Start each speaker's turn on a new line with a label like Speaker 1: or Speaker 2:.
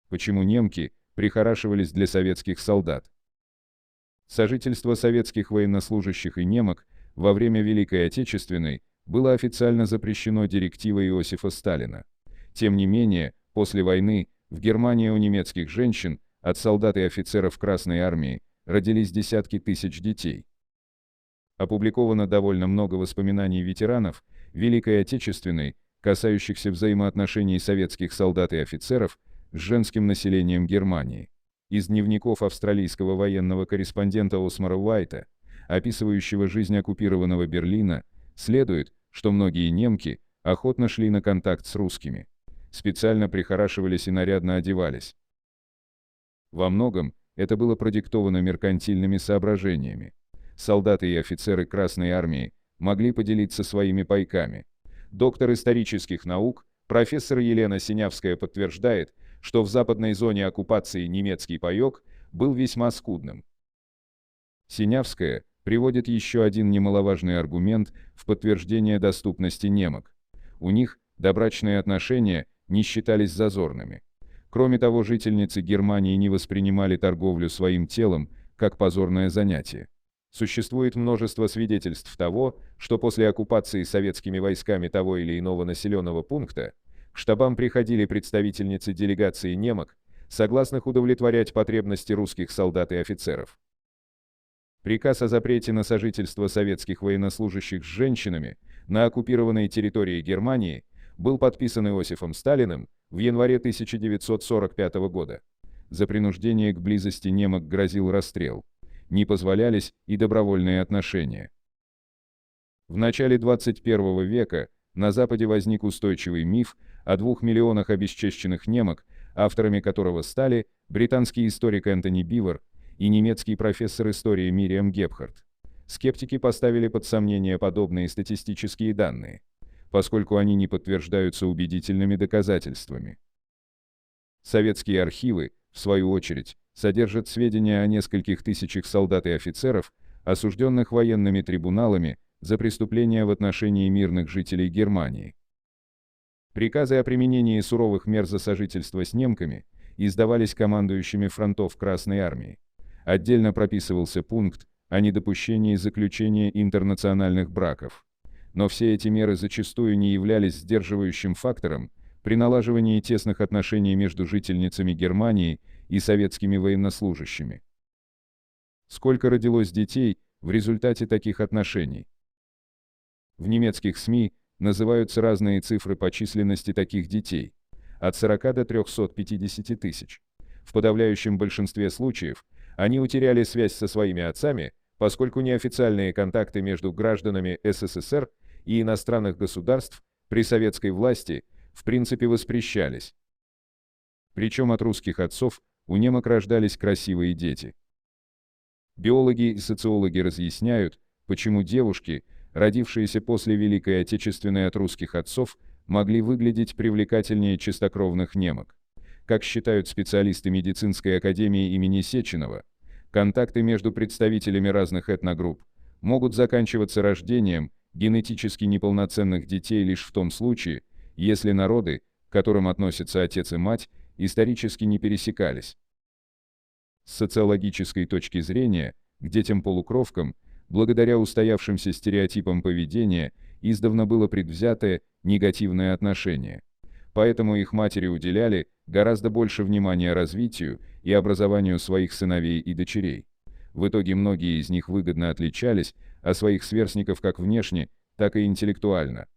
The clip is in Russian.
Speaker 1: почему немки прихорашивались для советских солдат. Сожительство советских военнослужащих и немок во время Великой Отечественной было официально запрещено директивой Иосифа Сталина. Тем не менее, после войны в Германии у немецких женщин, от солдат и офицеров Красной Армии, родились десятки тысяч детей. Опубликовано довольно много воспоминаний ветеранов Великой Отечественной, касающихся взаимоотношений советских солдат и офицеров с женским населением Германии. Из дневников австралийского военного корреспондента Осмара Уайта, описывающего жизнь оккупированного Берлина, следует, что многие немки охотно шли на контакт с русскими, специально прихорашивались и нарядно одевались. Во многом это было продиктовано меркантильными соображениями. Солдаты и офицеры Красной Армии могли поделиться своими пайками. Доктор исторических наук, профессор Елена Синявская подтверждает, что в западной зоне оккупации немецкий паёк был весьма скудным. Синявская приводит еще один немаловажный аргумент в подтверждение доступности немок. У них добрачные отношения не считались зазорными. Кроме того, жительницы Германии не воспринимали торговлю своим телом как позорное занятие. Существует множество свидетельств того, что после оккупации советскими войсками того или иного населенного пункта к штабам приходили представительницы делегации немок, согласных удовлетворять потребности русских солдат и офицеров. Приказ о запрете на сожительство советских военнослужащих с женщинами на оккупированной территории Германии был подписан Иосифом Сталиным в январе 1945 года. За принуждение к близости немок грозил расстрел. Не позволялись и добровольные отношения. В начале 21 века на Западе возник устойчивый миф о 2 миллионах обесчещенных немок, авторами которого стали британский историк Энтони Бивер и немецкий профессор истории Мириам Гебхард. Скептики поставили под сомнение подобные статистические данные, поскольку они не подтверждаются убедительными доказательствами. Советские архивы, в свою очередь, содержат сведения о нескольких тысячах солдат и офицеров, осужденных военными трибуналами за преступления в отношении мирных жителей Германии. Приказы о применении суровых мер за сожительство с немками издавались командующими фронтов Красной Армии. Отдельно прописывался пункт о недопущении заключения интернациональных браков. Но все эти меры зачастую не являлись сдерживающим фактором при налаживании тесных отношений между жительницами Германии и советскими военнослужащими. Сколько родилось детей в результате таких отношений? В немецких СМИ называются разные цифры по численности таких детей – от 40 до 350 тысяч. В подавляющем большинстве случаев они утеряли связь со своими отцами, поскольку неофициальные контакты между гражданами СССР и иностранных государств при советской власти в принципе воспрещались. Причем от русских отцов у немок рождались красивые дети. Биологи и социологи разъясняют, почему девушки, родившиеся после Великой Отечественной от русских отцов, могли выглядеть привлекательнее чистокровных немок. Как считают специалисты медицинской академии имени Сеченова, контакты между представителями разных этногрупп могут заканчиваться рождением генетически неполноценных детей лишь в том случае, если народы, к которым относятся отец и мать, исторически не пересекались. С социологической точки зрения, к детям-полукровкам, благодаря устоявшимся стереотипам поведения, издавна было предвзятое, негативное отношение. Поэтому их матери уделяли гораздо больше внимания развитию и образованию своих сыновей и дочерей. В итоге многие из них выгодно отличались от своих сверстников как внешне, так и интеллектуально.